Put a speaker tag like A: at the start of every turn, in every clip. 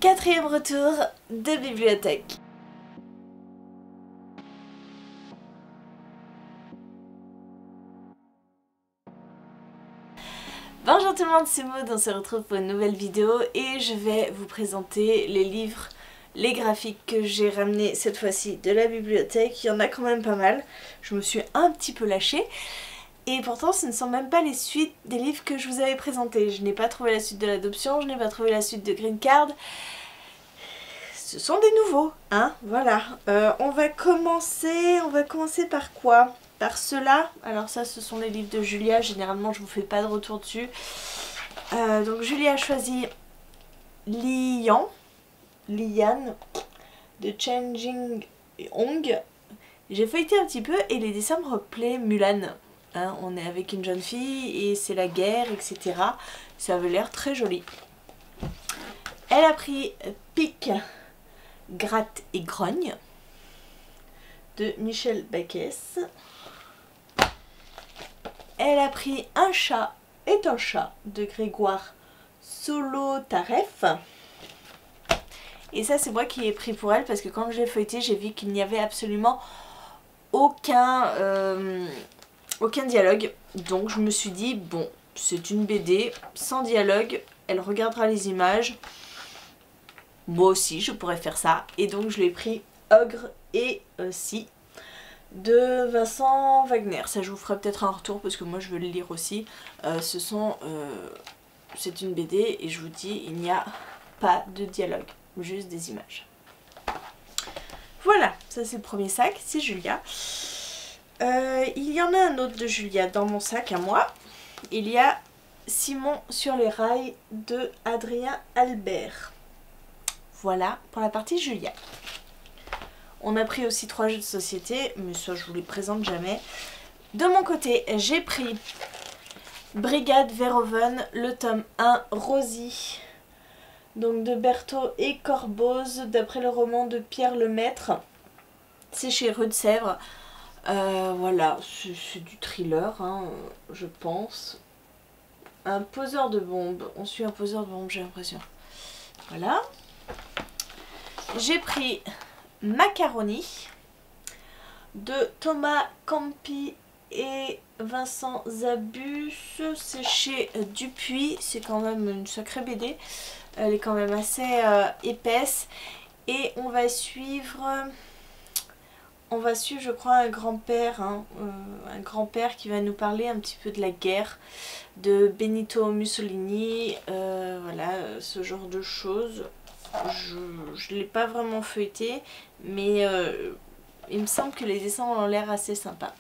A: Quatrième retour de bibliothèque. Bonjour tout le monde, c'est Maud, on se retrouve pour une nouvelle vidéo et je vais vous présenter les livres, les graphiques que j'ai ramenés cette fois-ci de la bibliothèque. Il y en a quand même pas mal, je me suis un petit peu lâchée. Et pourtant ce ne sont même pas les suites des livres que je vous avais présentés. Je n'ai pas trouvé la suite de l'adoption, je n'ai pas trouvé la suite de Green Card. Ce sont des nouveaux, hein, voilà. On va commencer par quoi? Par ceux-là. Alors ça, ce sont les livres de Julia. Généralement, je vous fais pas de retour dessus. Donc Julia a choisi Lian de Chen Jing Hong. J'ai feuilleté un petit peu et les dessins me rappelaient Mulan. Hein, on est avec une jeune fille et c'est la guerre, etc. Ça avait l'air très joli. Elle a pris Pique, Gratte et Grogne de Michel Baquès. Elle a pris Un chat est un chat de Grégoire Solotareff. Et ça, c'est moi qui ai pris pour elle parce que quand j'ai feuilleté, j'ai vu qu'il n'y avait absolument aucun dialogue. Donc je me suis dit, bon, c'est une BD sans dialogue, elle regardera les images. Moi aussi, je pourrais faire ça. Et donc je l'ai pris Ogre et Si de Vincent Wagner. Ça, je vous ferai peut-être un retour parce que moi je veux le lire aussi. C'est une BD et je vous dis, il n'y a pas de dialogue, juste des images. Voilà, ça c'est le premier sac, c'est Julia. Il y en a un autre de Julia dans mon sac à moi. Il y a Simon sur les rails de Adrien Albert. Voilà pour la partie Julia. On a pris aussi 3 jeux de société, mais ça je vous les présente jamais. De mon côté, j'ai pris Brigade Verhoeven, le tome 1, Rosie. Donc de Berthaud et Corboz, d'après le roman de Pierre Lemaître. C'est chez Rue de Sèvres. Voilà, c'est du thriller, hein, je pense. Un poseur de bombes. On suit un poseur de bombes, j'ai l'impression. Voilà. J'ai pris Macaroni de Thomas Campi et Vincent Zabus. C'est chez Dupuis. C'est quand même une sacrée BD. Elle est quand même assez épaisse. Et on va suivre... je crois, un grand-père, hein, un grand-père qui va nous parler un petit peu de la guerre, de Benito Mussolini, voilà, ce genre de choses. Je ne l'ai pas vraiment feuilleté, mais il me semble que les dessins ont l'air assez sympas.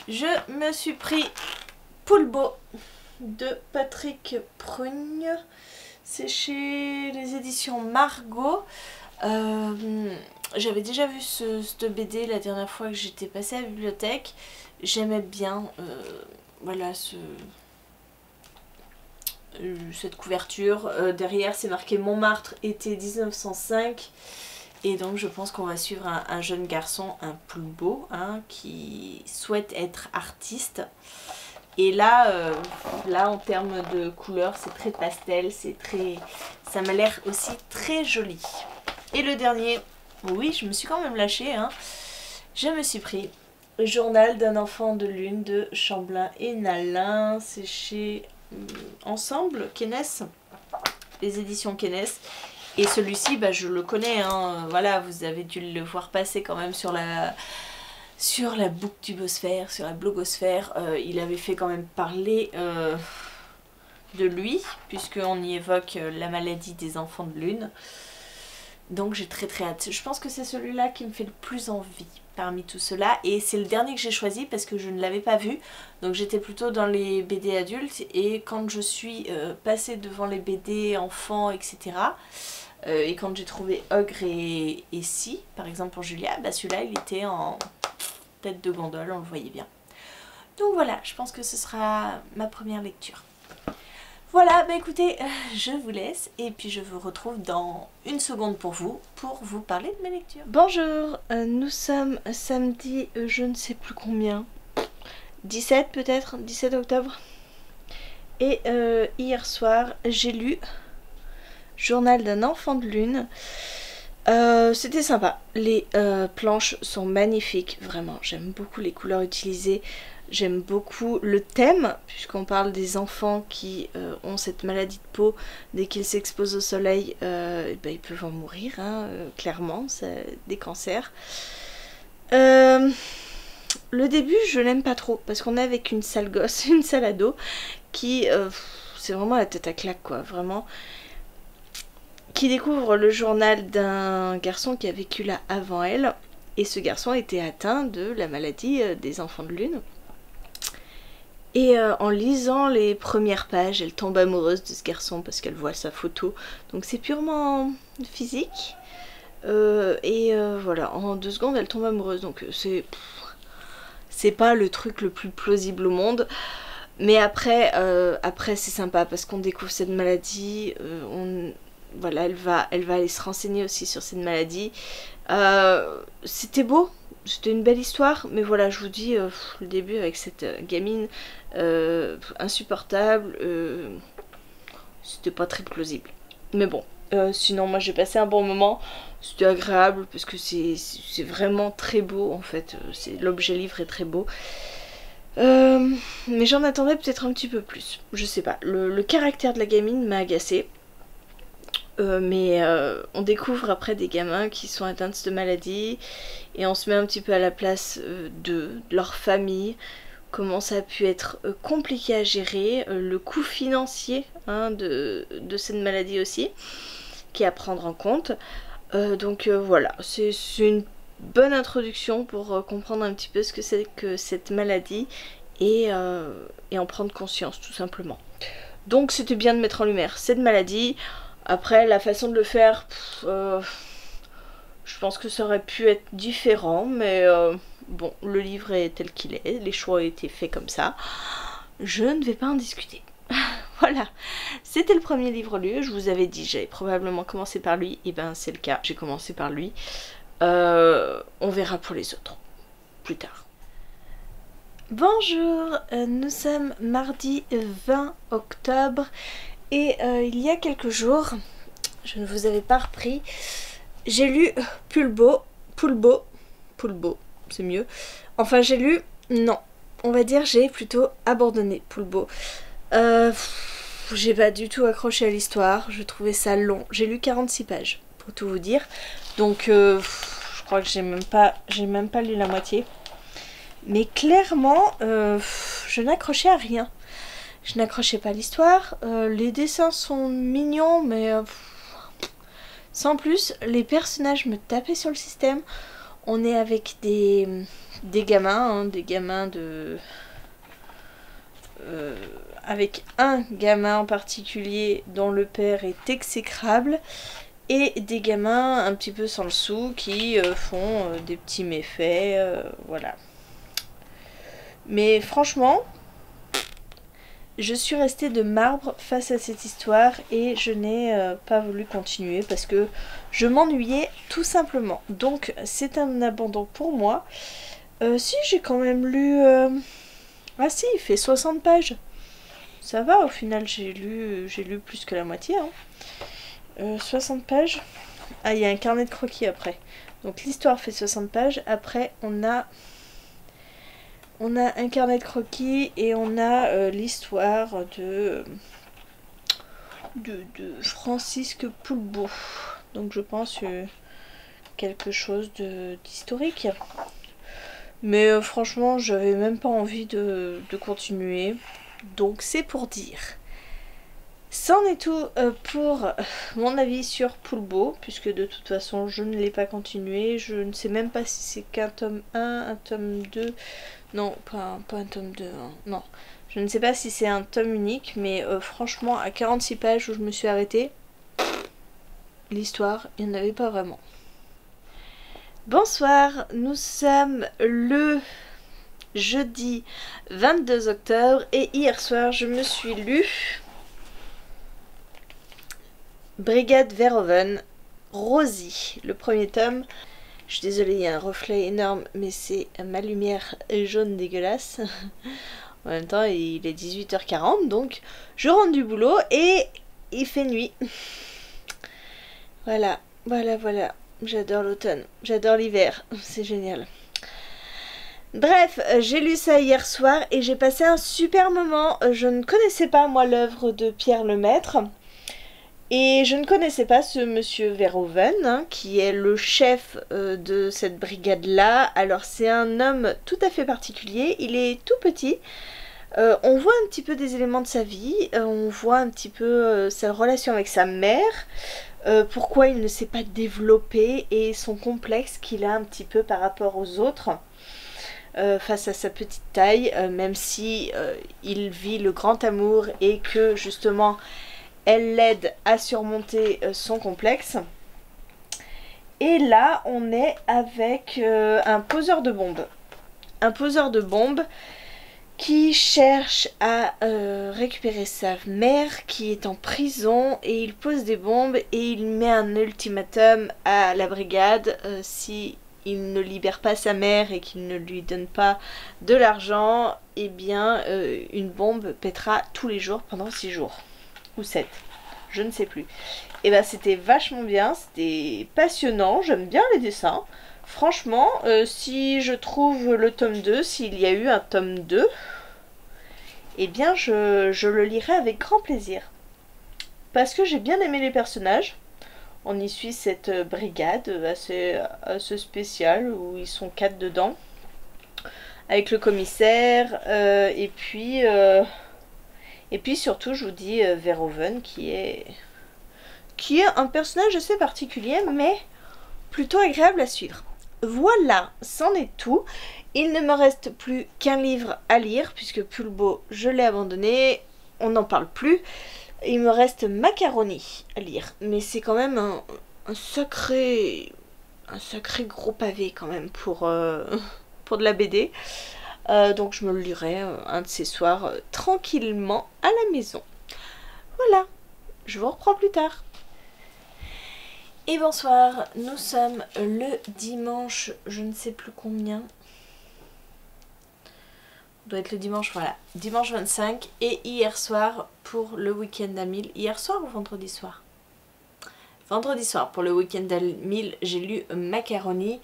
A: Je me suis pris Poulbeau de Patrick Prugne. C'est chez les éditions Margot. J'avais déjà vu cette BD la dernière fois que j'étais passée à la bibliothèque. J'aimais bien voilà cette couverture. Derrière c'est marqué Montmartre été 1905. Et donc je pense qu'on va suivre un jeune garçon, un Poulbeau, hein, qui souhaite être artiste. Et là, en termes de couleurs, c'est très pastel, ça m'a l'air aussi très joli. Et le dernier, oui, je me suis quand même lâchée, hein. Je me suis pris Le journal d'un enfant de lune de Chamblin et Nalin. C'est chez Ensemble, Kenes, les éditions Kenes. Et celui-ci, bah, je le connais, hein. Voilà, vous avez dû le voir passer quand même sur la booktubosphère, sur la blogosphère. Il avait fait quand même parler de lui, puisqu'on y évoque la maladie des enfants de lune. Donc j'ai très hâte. Je pense que c'est celui-là qui me fait le plus envie parmi tout cela. Et c'est le dernier que j'ai choisi parce que je ne l'avais pas vu. Donc j'étais plutôt dans les BD adultes. Et quand je suis passée devant les BD enfants, etc. Et quand j'ai trouvé Ogre et Si, par exemple pour Julia, bah celui-là il était en tête de gondole, on le voyait bien. Donc voilà, je pense que ce sera ma première lecture. Voilà, bah écoutez, je vous laisse et puis je vous retrouve dans une seconde pour vous parler de mes lectures. Bonjour, nous sommes samedi, je ne sais plus combien, 17 peut-être, 17 octobre. Et hier soir, j'ai lu Journal d'un enfant de lune. C'était sympa. Les planches sont magnifiques, vraiment. J'aime beaucoup les couleurs utilisées. J'aime beaucoup le thème, puisqu'on parle des enfants qui ont cette maladie de peau. Dès qu'ils s'exposent au soleil, ils peuvent en mourir, hein, clairement, c'est des cancers. Le début, je l'aime pas trop, parce qu'on est avec une sale gosse, une sale ado, qui... c'est vraiment la tête à claque, quoi, vraiment. Qui découvre le journal d'un garçon qui a vécu là avant elle. Et ce garçon était atteint de la maladie des enfants de lune. Et en lisant les premières pages, elle tombe amoureuse de ce garçon parce qu'elle voit sa photo. Donc c'est purement physique. Voilà, en 2 secondes, elle tombe amoureuse. Donc c'est pas le truc le plus plausible au monde. Mais après c'est sympa parce qu'on découvre cette maladie. Voilà, elle va aller se renseigner aussi sur cette maladie. C'était beau. C'était une belle histoire, mais voilà, je vous dis, le début avec cette gamine insupportable, c'était pas très plausible. Mais bon, sinon moi j'ai passé un bon moment, c'était agréable parce que c'est vraiment très beau en fait, l'objet livre est très beau. Mais j'en attendais peut-être un petit peu plus, je sais pas, le caractère de la gamine m'a agacée. On découvre après des gamins qui sont atteints de cette maladie et on se met un petit peu à la place de leur famille, comment ça a pu être compliqué à gérer, le coût financier hein, de cette maladie aussi, qui est à prendre en compte. Voilà, c'est une bonne introduction pour comprendre un petit peu ce que c'est que cette maladie et en prendre conscience tout simplement. Donc c'était bien de mettre en lumière cette maladie. Après, la façon de le faire, je pense que ça aurait pu être différent, mais bon, le livre est tel qu'il est, les choix ont été faits comme ça. Je ne vais pas en discuter. Voilà, c'était le premier livre lu, je vous avais dit, j'avais probablement commencé par lui, et ben c'est le cas, j'ai commencé par lui. On verra pour les autres, plus tard. Bonjour, nous sommes mardi 20 octobre. Et il y a quelques jours, je ne vous avais pas repris, j'ai lu Pulbo, c'est mieux. Enfin j'ai lu, non, on va dire j'ai plutôt abandonné Pulbo. J'ai pas du tout accroché à l'histoire, je trouvais ça long. J'ai lu 46 pages, pour tout vous dire. Donc je crois que j'ai même pas lu la moitié. Mais clairement, je n'accrochais à rien. Je n'accrochais pas l'histoire, les dessins sont mignons mais sans plus, les personnages me tapaient sur le système. On est avec des gamins, hein, des gamins de... avec un gamin en particulier dont le père est exécrable et des gamins un petit peu sans le sou qui font des petits méfaits, voilà. Mais franchement... je suis restée de marbre face à cette histoire et je n'ai pas voulu continuer parce que je m'ennuyais tout simplement. Donc c'est un abandon pour moi. Si j'ai quand même lu... Ah si, il fait 60 pages. Ça va, au final j'ai lu plus que la moitié. Hein. 60 pages. Ah, il y a un carnet de croquis après. Donc l'histoire fait 60 pages. Après on a un carnet de croquis et on a l'histoire de Francisque Pulbo. Donc je pense quelque chose d'historique. Mais franchement, j'avais même pas envie de continuer. Donc c'est pour dire. C'en est tout pour mon avis sur Pulbo, puisque de toute façon je ne l'ai pas continué. Je ne sais même pas si c'est qu'un tome 1, un tome 2... Non, pas un tome 2, hein. Non. Je ne sais pas si c'est un tome unique, mais franchement, à 46 pages où je me suis arrêtée, l'histoire, il n'y en avait pas vraiment. Bonsoir, nous sommes le jeudi 22 octobre et hier soir, je me suis lu Brigade Verhoeven, Rosie, le premier tome. Je suis désolée, il y a un reflet énorme, mais c'est ma lumière jaune dégueulasse. En même temps, il est 18h40, donc je rentre du boulot et il fait nuit. Voilà, voilà. J'adore l'automne, j'adore l'hiver, c'est génial. Bref, j'ai lu ça hier soir et j'ai passé un super moment. Je ne connaissais pas moi l'œuvre de Pierre Lemaitre. Et je ne connaissais pas ce monsieur Verhoeven, hein, qui est le chef de cette brigade-là. Alors c'est un homme tout à fait particulier, il est tout petit. On voit un petit peu des éléments de sa vie, on voit un petit peu sa relation avec sa mère, pourquoi il ne s'est pas développé et son complexe qu'il a un petit peu par rapport aux autres. Face à sa petite taille, même si il vit le grand amour et que justement elle l'aide à surmonter son complexe. Et là on est avec un poseur de bombes. Un poseur de bombes qui cherche à récupérer sa mère qui est en prison, et il pose des bombes et il met un ultimatum à la brigade si il ne libère pas sa mère et qu'il ne lui donne pas de l'argent, eh bien une bombe pètera tous les jours pendant 6 jours. Ou 7, je ne sais plus. Et ben c'était vachement bien, c'était passionnant, j'aime bien les dessins. Franchement, si je trouve le tome 2, s'il y a eu un tome 2, eh bien je le lirai avec grand plaisir. Parce que j'ai bien aimé les personnages. On y suit cette brigade assez spéciale où ils sont 4 dedans. Avec le commissaire et puis surtout je vous dis Verhoeven qui est un personnage assez particulier mais plutôt agréable à suivre. Voilà, c'en est tout. Il ne me reste plus qu'un livre à lire puisque Pulbo je l'ai abandonné, on n'en parle plus. Il me reste Macaroni à lire, mais c'est quand même un sacré gros pavé quand même pour de la BD. Donc je me le lirai un de ces soirs tranquillement à la maison. Voilà, je vous reprends plus tard. Et bonsoir, nous sommes le dimanche, je ne sais plus combien. Doit être le dimanche, voilà, dimanche 25, et hier soir pour le week-end à 1000, hier soir ou vendredi soir? Vendredi soir pour le week-end à 1000, j'ai lu Macaroni.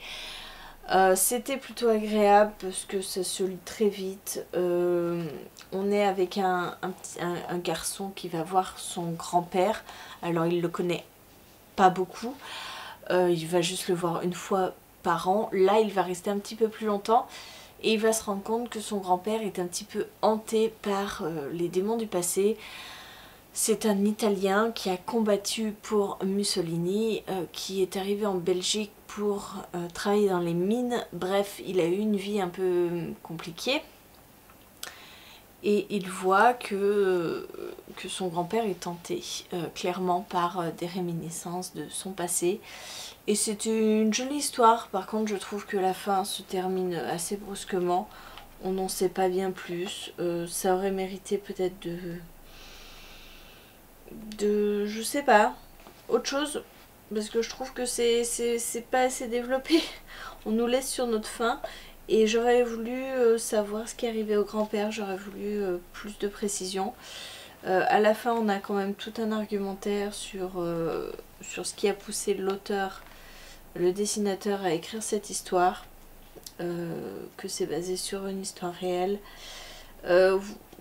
A: C'était plutôt agréable parce que ça se lit très vite. On est avec un garçon qui va voir son grand-père, alors il le connaît pas beaucoup, il va juste le voir une fois par an. Là il va rester un petit peu plus longtemps. Et il va se rendre compte que son grand-père est un petit peu hanté par les démons du passé. C'est un Italien qui a combattu pour Mussolini, qui est arrivé en Belgique pour travailler dans les mines. Bref, il a eu une vie un peu compliquée. Et il voit que son grand-père est hanté, clairement par des réminiscences de son passé. Et c'est une jolie histoire, par contre je trouve que la fin se termine assez brusquement, on n'en sait pas bien plus, ça aurait mérité peut-être je sais pas, autre chose, parce que je trouve que c'est pas assez développé, on nous laisse sur notre faim, et j'aurais voulu savoir ce qui arrivait au grand-père, j'aurais voulu plus de précision. À la fin on a quand même tout un argumentaire sur ce qui a poussé l'auteur, le dessinateur, à écrire cette histoire, que c'est basé sur une histoire réelle.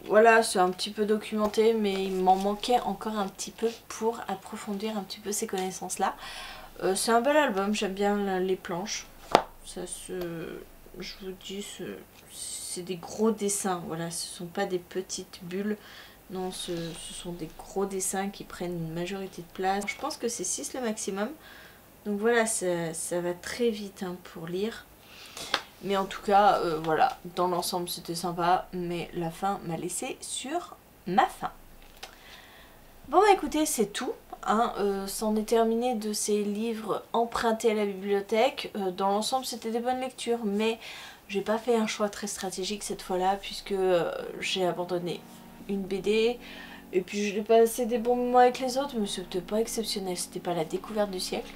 A: Voilà, c'est un petit peu documenté, mais il m'en manquait encore un petit peu pour approfondir un petit peu ces connaissances-là. C'est un bel album, j'aime bien les planches. Je vous dis, c'est des gros dessins, voilà, ce sont pas des petites bulles. Non, ce sont des gros dessins qui prennent une majorité de place. Je pense que c'est 6 le maximum. Donc voilà, ça va très vite hein, pour lire. Mais en tout cas, voilà, dans l'ensemble c'était sympa. Mais la fin m'a laissé sur ma faim. Bon bah écoutez, c'est tout. Hein, c'en est terminé de ces livres empruntés à la bibliothèque. Dans l'ensemble c'était des bonnes lectures. Mais j'ai pas fait un choix très stratégique cette fois-là. Puisque j'ai abandonné une BD. Et puis je l'ai passé des bons moments avec les autres. Mais c'était pas exceptionnel, c'était pas la découverte du siècle.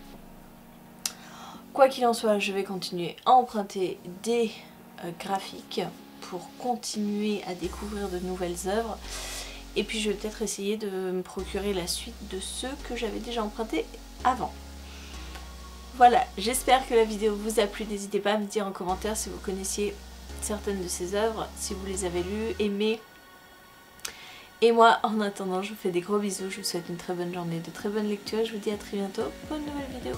A: Quoi qu'il en soit, je vais continuer à emprunter des graphiques pour continuer à découvrir de nouvelles œuvres. Et puis je vais peut-être essayer de me procurer la suite de ceux que j'avais déjà empruntés avant. Voilà, j'espère que la vidéo vous a plu. N'hésitez pas à me dire en commentaire si vous connaissiez certaines de ces œuvres, si vous les avez lues, aimées. Et moi, en attendant, je vous fais des gros bisous. Je vous souhaite une très bonne journée, de très bonnes lectures. Je vous dis à très bientôt pour une nouvelle vidéo.